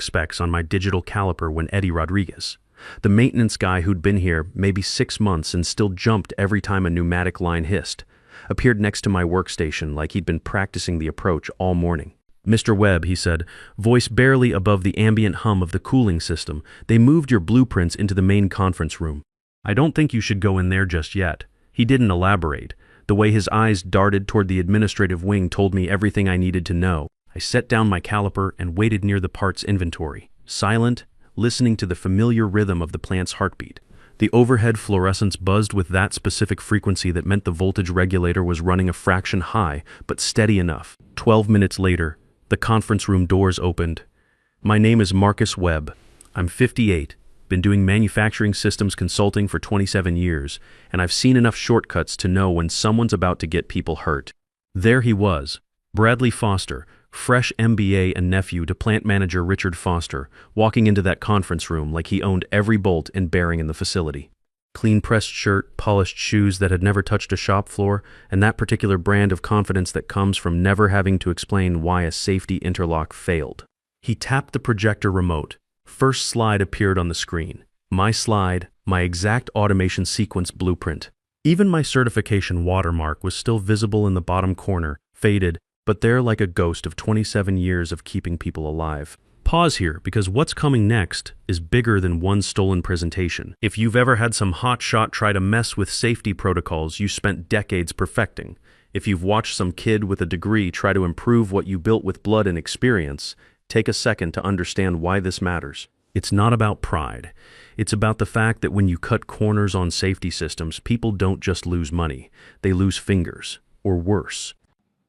specks on my digital caliper when Eddie Rodriguez, the maintenance guy who'd been here maybe 6 months and still jumped every time a pneumatic line hissed, appeared next to my workstation like he'd been practicing the approach all morning. "Mr. Webb," he said, voice barely above the ambient hum of the cooling system, "they moved your blueprints into the main conference room. I don't think you should go in there just yet." He didn't elaborate. The way his eyes darted toward the administrative wing told me everything I needed to know. I set down my caliper and waited near the parts inventory, silent, listening to the familiar rhythm of the plant's heartbeat. The overhead fluorescence buzzed with that specific frequency that meant the voltage regulator was running a fraction high, but steady enough. 12 minutes later, the conference room doors opened. "My name is Marcus Webb. I'm 58, been doing manufacturing systems consulting for 27 years, and I've seen enough shortcuts to know when someone's about to get people hurt." There he was, Bradley Foster, fresh MBA and nephew to plant manager Richard Foster, walking into that conference room like he owned every bolt and bearing in the facility. Clean pressed shirt, polished shoes that had never touched a shop floor, and that particular brand of confidence that comes from never having to explain why a safety interlock failed. He tapped the projector remote. First slide appeared on the screen. My slide, my exact automation sequence blueprint. Even my certification watermark was still visible in the bottom corner, faded, but there like a ghost of 27 years of keeping people alive. Pause here, because what's coming next is bigger than one stolen presentation. If you've ever had some hotshot try to mess with safety protocols you spent decades perfecting, if you've watched some kid with a degree try to improve what you built with blood and experience, take a second to understand why this matters. It's not about pride. It's about the fact that when you cut corners on safety systems, people don't just lose money, they lose fingers, or worse.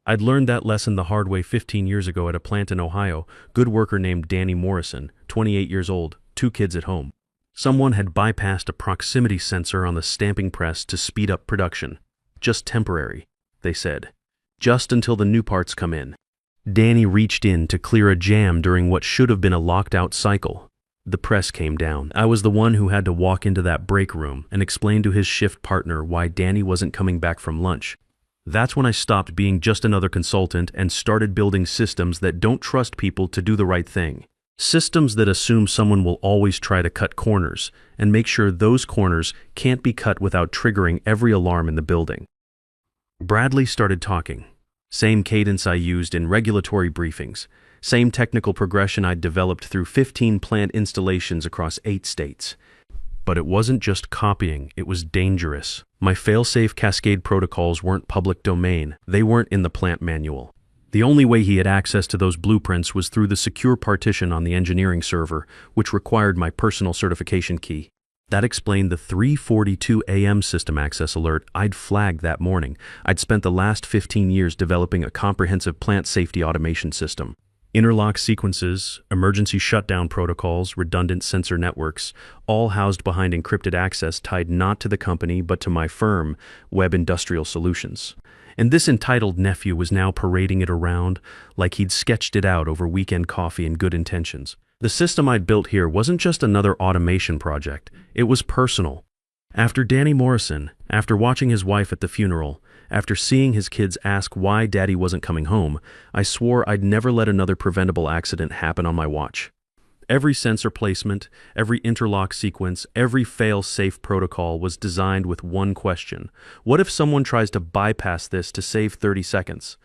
I'd learned that lesson the hard way 15 years ago at a plant in Ohio. Good worker named Danny Morrison, 28 years old, 2 kids at home. Someone had bypassed a proximity sensor on the stamping press to speed up production. Just temporary, they said. Just until the new parts come in. Danny reached in to clear a jam during what should have been a locked-out cycle. The press came down. I was the one who had to walk into that break room and explain to his shift partner why Danny wasn't coming back from lunch. That's when I stopped being just another consultant and started building systems that don't trust people to do the right thing. Systems that assume someone will always try to cut corners and make sure those corners can't be cut without triggering every alarm in the building. Bradley started talking. Same cadence I used in regulatory briefings. Same technical progression I'd developed through 15 plant installations across 8 states. But it wasn't just copying, it was dangerous. My fail-safe cascade protocols weren't public domain. They weren't in the plant manual. The only way he had access to those blueprints was through the secure partition on the engineering server, which required my personal certification key. That explained the 3:42 a.m. system access alert I'd flagged that morning. I'd spent the last 15 years developing a comprehensive plant safety automation system. Interlock sequences, emergency shutdown protocols, redundant sensor networks, all housed behind encrypted access tied not to the company but to my firm, Webb Industrial Solutions. And this entitled nephew was now parading it around like he'd sketched it out over weekend coffee and good intentions. The system I'd built here wasn't just another automation project, it was personal. After Danny Morrison, after watching his wife at the funeral, after seeing his kids ask why Daddy wasn't coming home, I swore I'd never let another preventable accident happen on my watch. Every sensor placement, every interlock sequence, every fail-safe protocol was designed with one question. What if someone tries to bypass this to save 30 seconds?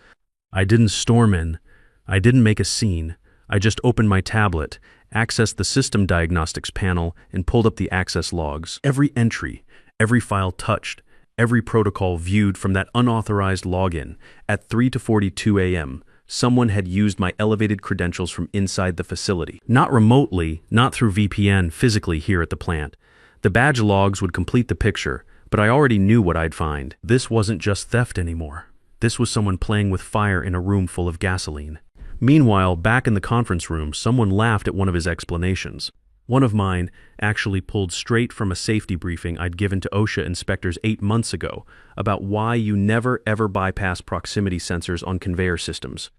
I didn't storm in. I didn't make a scene. I just opened my tablet, accessed the system diagnostics panel, and pulled up the access logs. Every entry, every file touched, every protocol viewed from that unauthorized login. At 3:42 a.m., someone had used my elevated credentials from inside the facility. Not remotely, not through VPN, physically here at the plant. The badge logs would complete the picture, but I already knew what I'd find. This wasn't just theft anymore. This was someone playing with fire in a room full of gasoline. Meanwhile, back in the conference room, someone laughed at one of his explanations. One of mine actually pulled straight from a safety briefing I'd given to OSHA inspectors 8 months ago about why you never ever bypass proximity sensors on conveyor systems.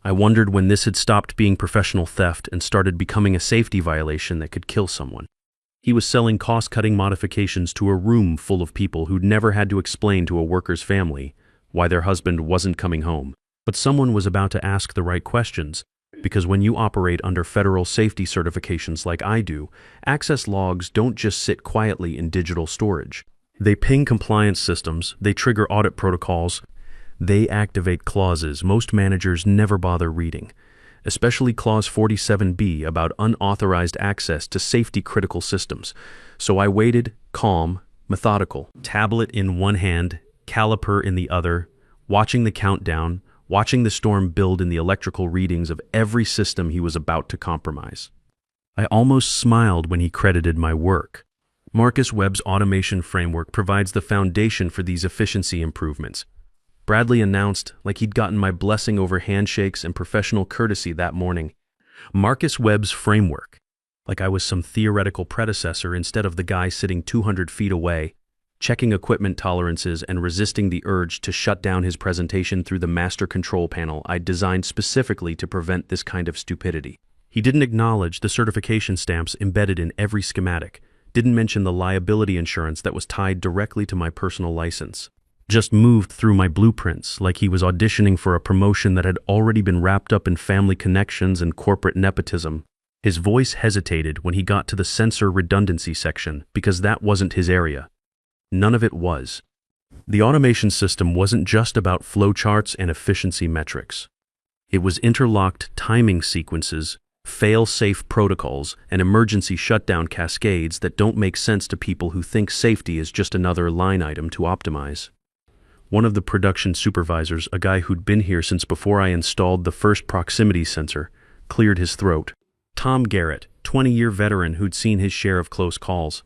I wondered when this had stopped being professional theft and started becoming a safety violation that could kill someone. He was selling cost-cutting modifications to a room full of people who'd never had to explain to a worker's family why their husband wasn't coming home. But someone was about to ask the right questions. Because when you operate under federal safety certifications like I do, access logs don't just sit quietly in digital storage. They ping compliance systems, they trigger audit protocols, they activate clauses most managers never bother reading, especially Clause 47B about unauthorized access to safety-critical systems. So I waited, calm, methodical, tablet in one hand, caliper in the other, watching the countdown, watching the storm build in the electrical readings of every system he was about to compromise. I almost smiled when he credited my work. Marcus Webb's automation framework provides the foundation for these efficiency improvements. Bradley announced, like he'd gotten my blessing over handshakes and professional courtesy that morning. Marcus Webb's framework, like I was some theoretical predecessor instead of the guy sitting 200 feet away, checking equipment tolerances and resisting the urge to shut down his presentation through the master control panel I'd designed specifically to prevent this kind of stupidity. He didn't acknowledge the certification stamps embedded in every schematic, didn't mention the liability insurance that was tied directly to my personal license. Just moved through my blueprints like he was auditioning for a promotion that had already been wrapped up in family connections and corporate nepotism. His voice hesitated when he got to the sensor redundancy section because that wasn't his area. None of it was. The automation system wasn't just about flowcharts and efficiency metrics. It was interlocked timing sequences, fail-safe protocols, and emergency shutdown cascades that don't make sense to people who think safety is just another line item to optimize. One of the production supervisors, a guy who'd been here since before I installed the first proximity sensor, cleared his throat. Tom Garrett, 20-year veteran who'd seen his share of close calls.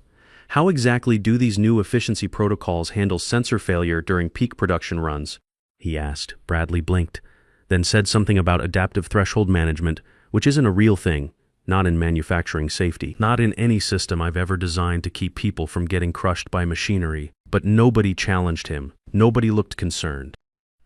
How exactly do these new efficiency protocols handle sensor failure during peak production runs? He asked. Bradley blinked, then said something about adaptive threshold management, which isn't a real thing, not in manufacturing safety, not in any system I've ever designed to keep people from getting crushed by machinery. But nobody challenged him. Nobody looked concerned.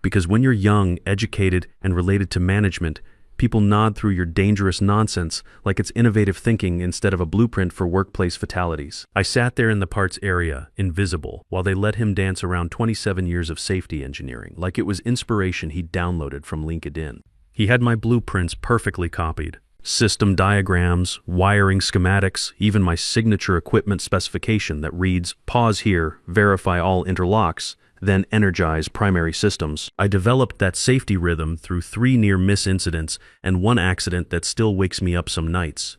Because when you're young, educated, and related to management, people nod through your dangerous nonsense like it's innovative thinking instead of a blueprint for workplace fatalities. I sat there in the parts area, invisible, while they let him dance around 27 years of safety engineering, like it was inspiration he'd downloaded from LinkedIn. He had my blueprints perfectly copied. System diagrams, wiring schematics, even my signature equipment specification that reads, "Pause here, verify all interlocks, then energize primary systems." I developed that safety rhythm through 3 near-miss incidents and 1 accident that still wakes me up some nights.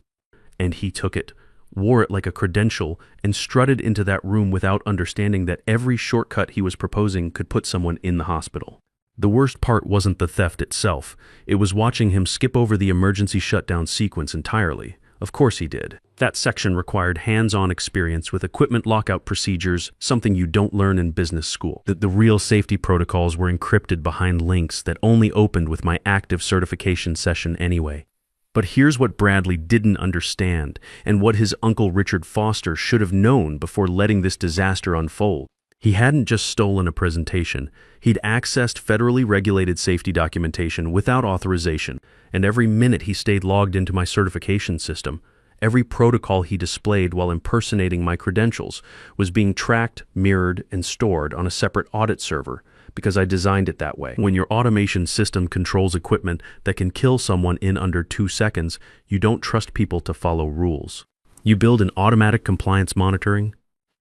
And he took it, wore it like a credential, and strutted into that room without understanding that every shortcut he was proposing could put someone in the hospital. The worst part wasn't the theft itself. It was watching him skip over the emergency shutdown sequence entirely. Of course he did. That section required hands-on experience with equipment lockout procedures, something you don't learn in business school. The real safety protocols were encrypted behind links that only opened with my active certification session anyway. But here's what Bradley didn't understand, and what his uncle Richard Foster should have known before letting this disaster unfold. He hadn't just stolen a presentation, he'd accessed federally regulated safety documentation without authorization, and every minute he stayed logged into my certification system, every protocol he displayed while impersonating my credentials was being tracked, mirrored, and stored on a separate audit server, because I designed it that way. When your automation system controls equipment that can kill someone in under 2 seconds, you don't trust people to follow rules. You build an automatic compliance monitoring,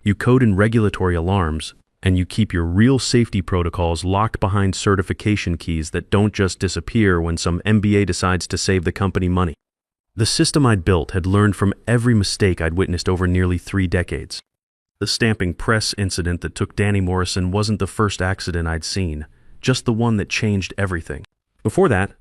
you code in regulatory alarms, and you keep your real safety protocols locked behind certification keys that don't just disappear when some MBA decides to save the company money. The system I'd built had learned from every mistake I'd witnessed over nearly 3 decades. The stamping press incident that took Danny Morrison wasn't the first accident I'd seen, just the one that changed everything. Before that,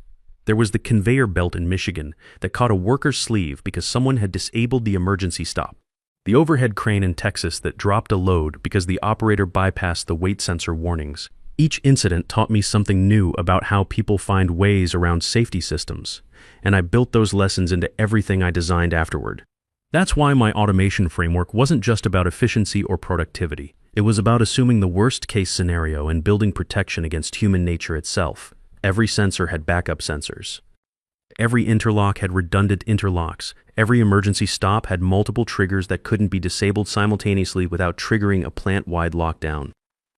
there was the conveyor belt in Michigan that caught a worker's sleeve because someone had disabled the emergency stop. The overhead crane in Texas that dropped a load because the operator bypassed the weight sensor warnings. Each incident taught me something new about how people find ways around safety systems, and I built those lessons into everything I designed afterward. That's why my automation framework wasn't just about efficiency or productivity. It was about assuming the worst-case scenario and building protection against human nature itself. Every sensor had backup sensors. Every interlock had redundant interlocks. Every emergency stop had multiple triggers that couldn't be disabled simultaneously without triggering a plant-wide lockdown.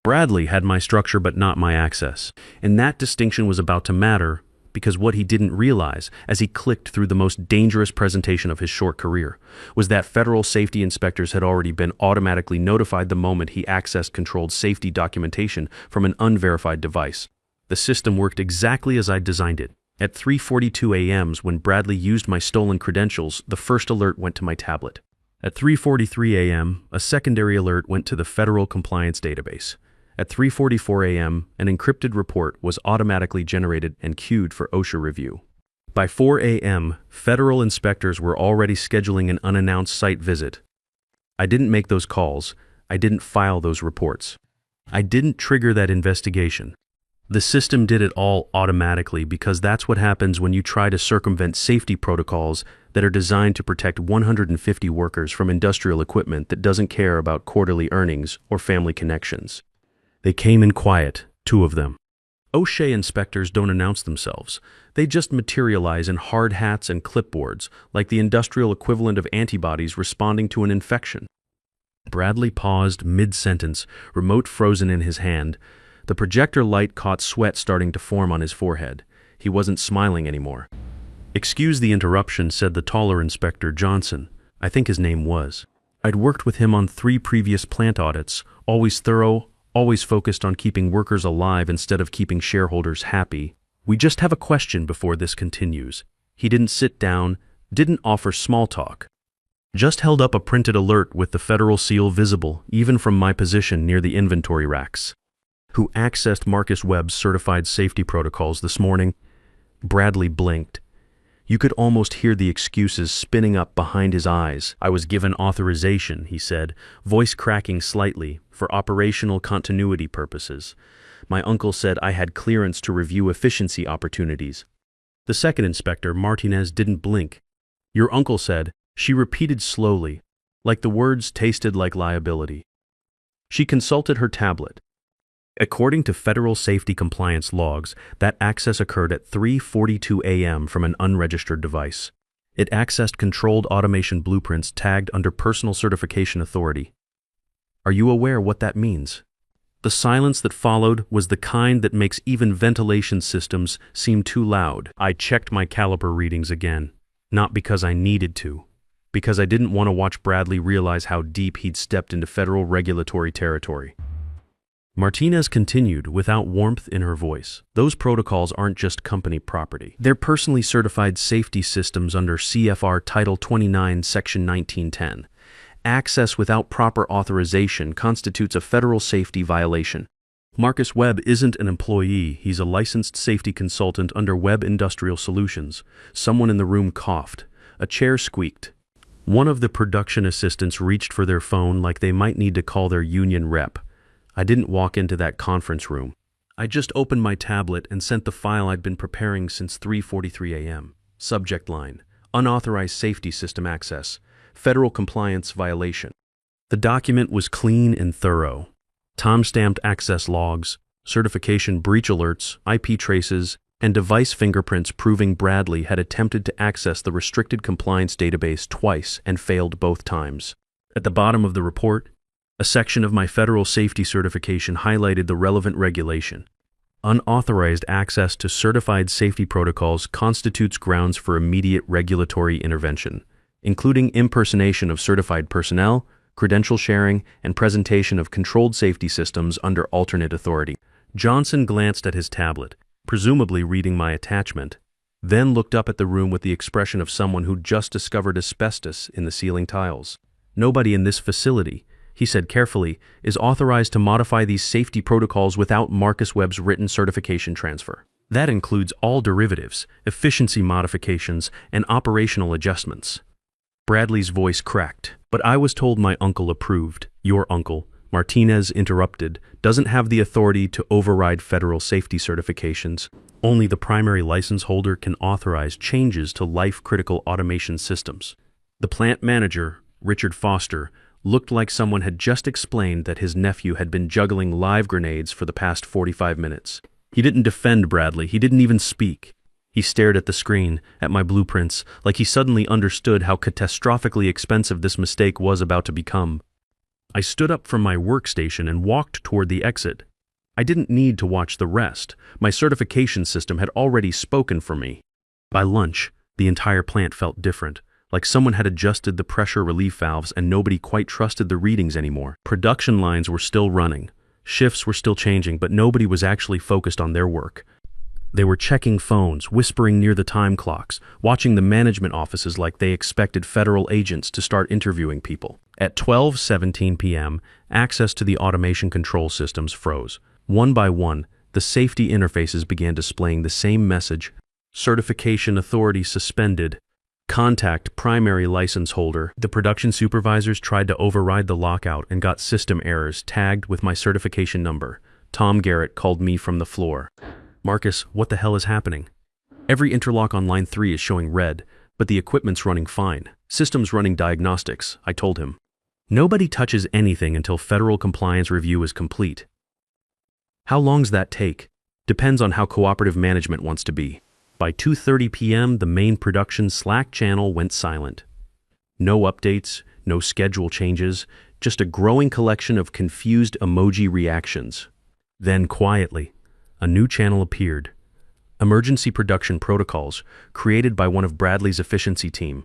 Bradley had my structure but not my access, and that distinction was about to matter because what he didn't realize, as he clicked through the most dangerous presentation of his short career, was that federal safety inspectors had already been automatically notified the moment he accessed controlled safety documentation from an unverified device. The system worked exactly as I'd designed it. At 3:42 a.m., when Bradley used my stolen credentials, the first alert went to my tablet. At 3:43 a.m., a secondary alert went to the Federal Compliance Database. At 3:44 a.m., an encrypted report was automatically generated and queued for OSHA review. By 4 a.m., federal inspectors were already scheduling an unannounced site visit. I didn't make those calls. I didn't file those reports. I didn't trigger that investigation. The system did it all automatically because that's what happens when you try to circumvent safety protocols that are designed to protect 150 workers from industrial equipment that doesn't care about quarterly earnings or family connections. They came in quiet, 2 of them. OSHA inspectors don't announce themselves. They just materialize in hard hats and clipboards, like the industrial equivalent of antibodies responding to an infection. Bradley paused mid-sentence, remote frozen in his hand. The projector light caught sweat starting to form on his forehead. He wasn't smiling anymore. "Excuse the interruption," said the taller Inspector Johnson. I think his name was. I'd worked with him on 3 previous plant audits, always thorough, always focused on keeping workers alive instead of keeping shareholders happy. "We just have a question before this continues." He didn't sit down, didn't offer small talk. Just held up a printed alert with the federal seal visible, even from my position near the inventory racks. "Who accessed Marcus Webb's certified safety protocols this morning?" Bradley blinked. You could almost hear the excuses spinning up behind his eyes. "I was given authorization," he said, voice cracking slightly, "for operational continuity purposes. My uncle said I had clearance to review efficiency opportunities." The second inspector, Martinez, didn't blink. "Your uncle said," she repeated slowly, like the words tasted like liability. She consulted her tablet. According to federal safety compliance logs, that access occurred at 3:42 a.m. from an unregistered device. It accessed controlled automation blueprints tagged under Personal Certification Authority. Are you aware what that means? The silence that followed was the kind that makes even ventilation systems seem too loud. I checked my caliper readings again, not because I needed to, because I didn't want to watch Bradley realize how deep he'd stepped into federal regulatory territory. Martinez continued, without warmth in her voice. "Those protocols aren't just company property. They're personally certified safety systems under CFR Title 29, Section 1910. Access without proper authorization constitutes a federal safety violation. Marcus Webb isn't an employee. He's a licensed safety consultant under Webb Industrial Solutions." Someone in the room coughed. A chair squeaked. One of the production assistants reached for their phone like they might need to call their union rep. I didn't walk into that conference room. I just opened my tablet and sent the file I'd been preparing since 3:43 a.m. Subject line: Unauthorized Safety System Access. Federal Compliance Violation. The document was clean and thorough. Time-stamped access logs, certification breach alerts, IP traces, and device fingerprints proving Bradley had attempted to access the restricted compliance database twice and failed both times. At the bottom of the report, a section of my federal safety certification highlighted the relevant regulation. Unauthorized access to certified safety protocols constitutes grounds for immediate regulatory intervention, including impersonation of certified personnel, credential sharing, and presentation of controlled safety systems under alternate authority. Johnson glanced at his tablet, presumably reading my attachment, then looked up at the room with the expression of someone who'd just discovered asbestos in the ceiling tiles. "Nobody in this facility," he said carefully, "is authorized to modify these safety protocols without Marcus Webb's written certification transfer. That includes all derivatives, efficiency modifications, and operational adjustments." Bradley's voice cracked. "But I was told my uncle approved." "Your uncle," Martinez interrupted, "doesn't have the authority to override federal safety certifications. Only the primary license holder can authorize changes to life-critical automation systems." The plant manager, Richard Foster, looked like someone had just explained that his nephew had been juggling live grenades for the past 45 minutes. He didn't defend Bradley. He didn't even speak. He stared at the screen, at my blueprints, like he suddenly understood how catastrophically expensive this mistake was about to become. I stood up from my workstation and walked toward the exit. I didn't need to watch the rest. My certification system had already spoken for me. By lunch, the entire plant felt different, like someone had adjusted the pressure relief valves and nobody quite trusted the readings anymore. Production lines were still running. Shifts were still changing, but nobody was actually focused on their work. They were checking phones, whispering near the time clocks, watching the management offices like they expected federal agents to start interviewing people. At 12:17 p.m., access to the automation control systems froze. One by one, the safety interfaces began displaying the same message: certification authority suspended. Contact primary license holder. The production supervisors tried to override the lockout and got system errors tagged with my certification number. Tom Garrett called me from the floor. Marcus, what the hell is happening? Every interlock on line 3 is showing red, but the equipment's running fine. System's running diagnostics, I told him. Nobody touches anything until federal compliance review is complete. How long's that take? Depends on how cooperative management wants to be. By 2:30 p.m., the main production Slack channel went silent. No updates, no schedule changes, just a growing collection of confused emoji reactions. Then, quietly, a new channel appeared. Emergency production protocols, created by one of Bradley's efficiency team.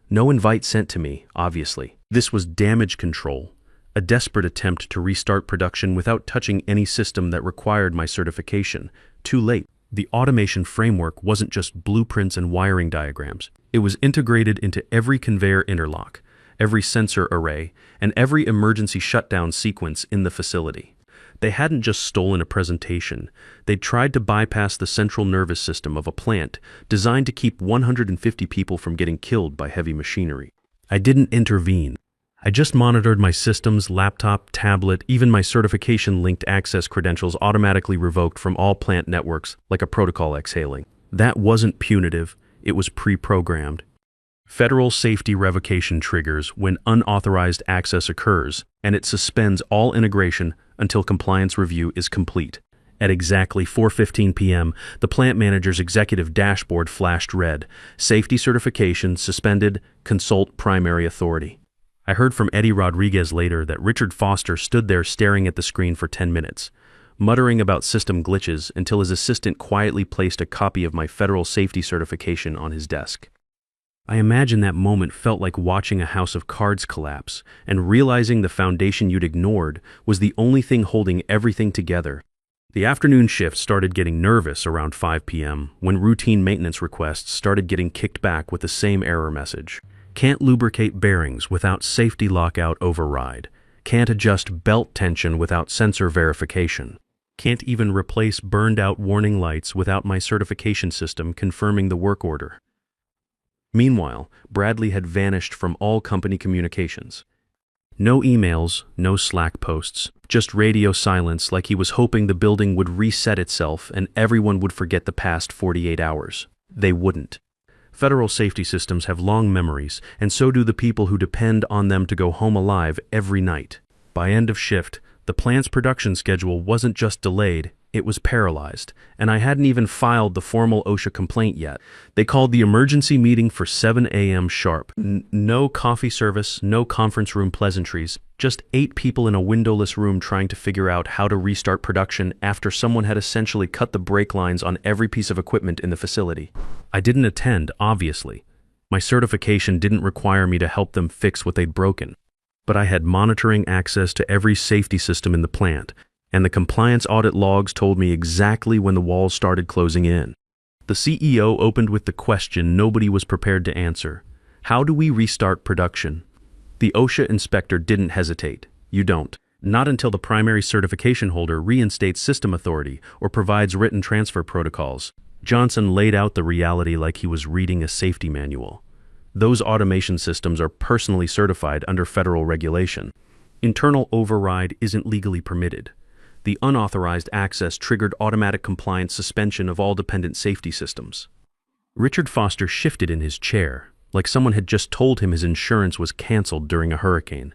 No invite sent to me, obviously. This was damage control, a desperate attempt to restart production without touching any system that required my certification. Too late. The automation framework wasn't just blueprints and wiring diagrams. It was integrated into every conveyor interlock, every sensor array, and every emergency shutdown sequence in the facility. They hadn't just stolen a presentation. They'd tried to bypass the central nervous system of a plant designed to keep 150 people from getting killed by heavy machinery. I didn't intervene. I just monitored my systems, laptop, tablet, even my certification-linked access credentials automatically revoked from all plant networks like a protocol exhaling. That wasn't punitive, it was pre-programmed. Federal safety revocation triggers when unauthorized access occurs, and it suspends all integration until compliance review is complete. At exactly 4:15 p.m., the plant manager's executive dashboard flashed red. Safety certification suspended, consult primary authority. I heard from Eddie Rodriguez later that Richard Foster stood there staring at the screen for 10 minutes, muttering about system glitches until his assistant quietly placed a copy of my federal safety certification on his desk. I imagine that moment felt like watching a house of cards collapse and realizing the foundation you'd ignored was the only thing holding everything together. The afternoon shift started getting nervous around 5 p.m. when routine maintenance requests started getting kicked back with the same error message. Can't lubricate bearings without safety lockout override. Can't adjust belt tension without sensor verification. Can't even replace burned out warning lights without my certification system confirming the work order. Meanwhile, Bradley had vanished from all company communications. No emails, no Slack posts, just radio silence like he was hoping the building would reset itself and everyone would forget the past 48 hours. They wouldn't. Federal safety systems have long memories, and so do the people who depend on them to go home alive every night. By end of shift, the plant's production schedule wasn't just delayed, it was paralyzed, and I hadn't even filed the formal OSHA complaint yet. They called the emergency meeting for 7 a.m. sharp. No coffee service, no conference room pleasantries, just 8 people in a windowless room trying to figure out how to restart production after someone had essentially cut the brake lines on every piece of equipment in the facility. I didn't attend, obviously. My certification didn't require me to help them fix what they'd broken. But I had monitoring access to every safety system in the plant, and the compliance audit logs told me exactly when the walls started closing in. The CEO opened with the question nobody was prepared to answer. How do we restart production? The OSHA inspector didn't hesitate. You don't. Not until the primary certification holder reinstates system authority or provides written transfer protocols. Johnson laid out the reality like he was reading a safety manual. Those automation systems are personally certified under federal regulation. Internal override isn't legally permitted. The unauthorized access triggered automatic compliance suspension of all dependent safety systems. Richard Foster shifted in his chair, like someone had just told him his insurance was canceled during a hurricane.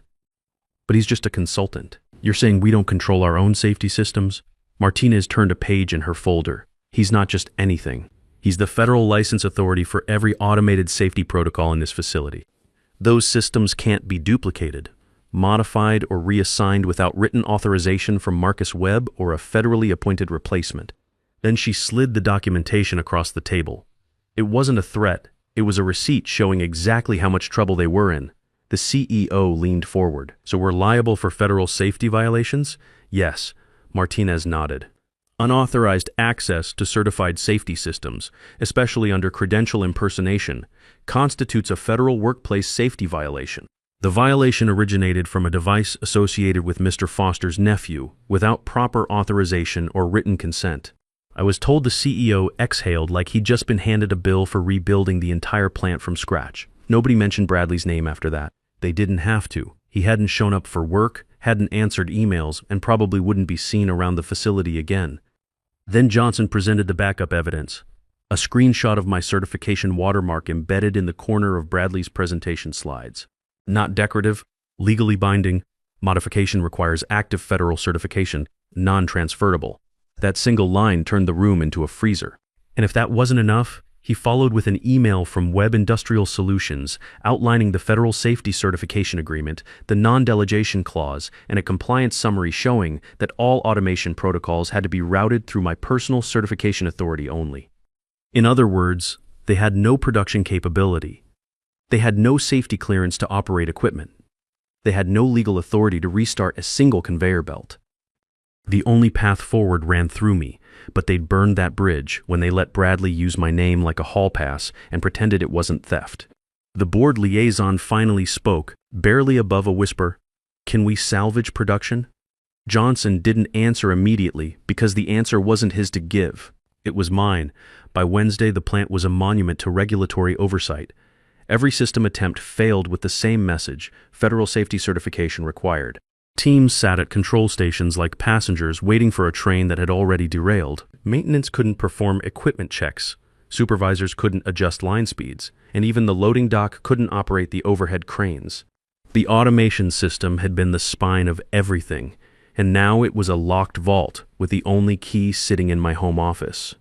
But he's just a consultant. You're saying we don't control our own safety systems? Martinez turned a page in her folder. He's not just anything. He's the federal license authority for every automated safety protocol in this facility. Those systems can't be duplicated. modified, or reassigned without written authorization from Marcus Webb or a federally appointed replacement. Then she slid the documentation across the table. It wasn't a threat, it was a receipt showing exactly how much trouble they were in. The CEO leaned forward. "So we're liable for federal safety violations?" "Yes," Martinez nodded. "Unauthorized access to certified safety systems, especially under credential impersonation, constitutes a federal workplace safety violation. The violation originated from a device associated with Mr. Foster's nephew, without proper authorization or written consent." I was told the CEO exhaled like he'd just been handed a bill for rebuilding the entire plant from scratch. Nobody mentioned Bradley's name after that. They didn't have to. He hadn't shown up for work, hadn't answered emails, and probably wouldn't be seen around the facility again. Then Johnson presented the backup evidence. A screenshot of my certification watermark embedded in the corner of Bradley's presentation slides. Not decorative, legally binding. Modification requires active federal certification, non-transferable. That single line turned the room into a freezer. And if that wasn't enough, he followed with an email from Webb Industrial Solutions outlining the federal safety certification agreement, the non-delegation clause, and a compliance summary showing that all automation protocols had to be routed through my personal certification authority only. In other words, they had no production capability. They had no safety clearance to operate equipment. They had no legal authority to restart a single conveyor belt. The only path forward ran through me, but they'd burned that bridge when they let Bradley use my name like a hall pass and pretended it wasn't theft. The board liaison finally spoke, barely above a whisper. "Can we salvage production?" Johnson didn't answer immediately because the answer wasn't his to give. It was mine. By Wednesday, the plant was a monument to regulatory oversight. Every system attempt failed with the same message: federal safety certification required. Teams sat at control stations like passengers waiting for a train that had already derailed. Maintenance couldn't perform equipment checks. Supervisors couldn't adjust line speeds, and even the loading dock couldn't operate the overhead cranes. The automation system had been the spine of everything, and now it was a locked vault with the only key sitting in my home office.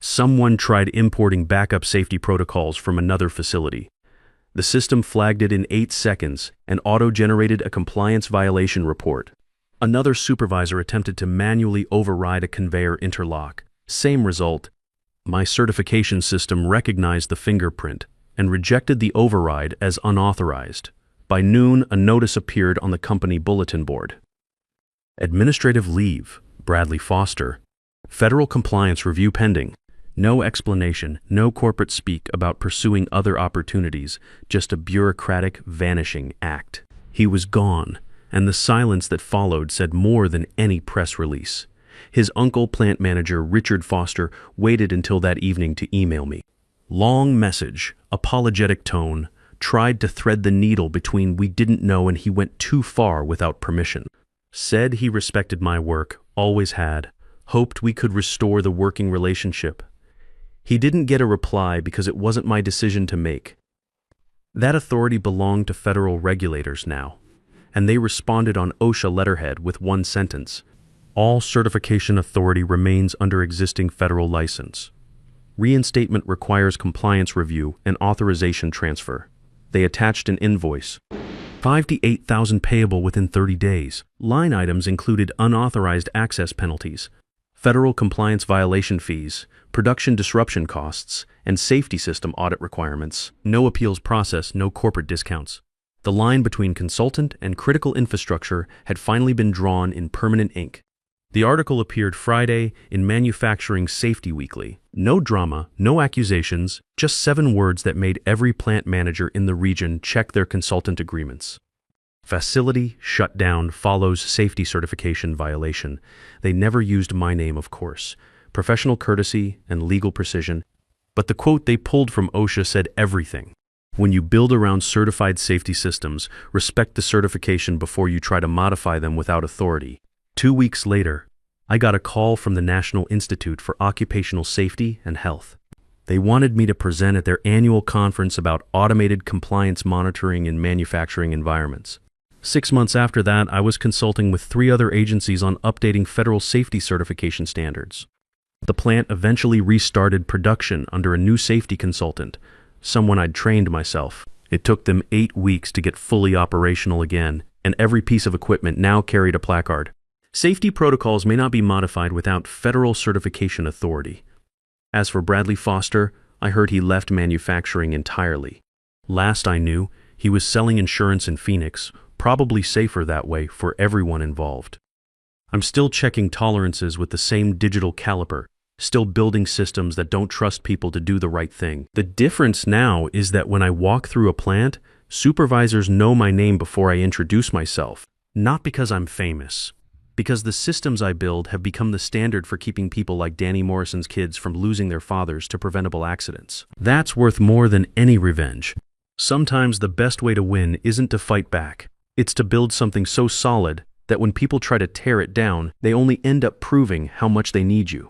Someone tried importing backup safety protocols from another facility. The system flagged it in 8 seconds and auto-generated a compliance violation report. Another supervisor attempted to manually override a conveyor interlock. Same result. My certification system recognized the fingerprint and rejected the override as unauthorized. By noon, a notice appeared on the company bulletin board. Administrative leave, Bradley Foster. Federal compliance review pending. No explanation, no corporate speak about pursuing other opportunities, just a bureaucratic vanishing act. He was gone, and the silence that followed said more than any press release. His uncle, plant manager Richard Foster, waited until that evening to email me. Long message, apologetic tone, tried to thread the needle between we didn't know and he went too far without permission. Said he respected my work, always had, hoped we could restore the working relationship. He didn't get a reply because it wasn't my decision to make. That authority belonged to federal regulators now, and they responded on OSHA letterhead with one sentence: all certification authority remains under existing federal license. Reinstatement requires compliance review and authorization transfer. They attached an invoice. $5,000 to $8,000 payable within 30 days. Line items included unauthorized access penalties, federal compliance violation fees, production disruption costs, and safety system audit requirements. No appeals process, no corporate discounts. The line between consultant and critical infrastructure had finally been drawn in permanent ink. The article appeared Friday in Manufacturing Safety Weekly. No drama, no accusations, just 7 words that made every plant manager in the region check their consultant agreements. Facility shut down follows safety certification violation. They never used my name, of course. Professional courtesy and legal precision. But the quote they pulled from OSHA said everything. When you build around certified safety systems, respect the certification before you try to modify them without authority. 2 weeks later, I got a call from the National Institute for Occupational Safety and Health. They wanted me to present at their annual conference about automated compliance monitoring in manufacturing environments. 6 months after that, I was consulting with 3 other agencies on updating federal safety certification standards. The plant eventually restarted production under a new safety consultant, someone I'd trained myself. It took them 8 weeks to get fully operational again, and every piece of equipment now carried a placard. Safety protocols may not be modified without federal certification authority. As for Bradley Foster, I heard he left manufacturing entirely. Last I knew, he was selling insurance in Phoenix, probably safer that way for everyone involved. I'm still checking tolerances with the same digital caliper, still building systems that don't trust people to do the right thing. The difference now is that when I walk through a plant, supervisors know my name before I introduce myself. Not because I'm famous, because the systems I build have become the standard for keeping people like Danny Morrison's kids from losing their fathers to preventable accidents. That's worth more than any revenge. Sometimes the best way to win isn't to fight back. It's to build something so solid that when people try to tear it down, they only end up proving how much they need you.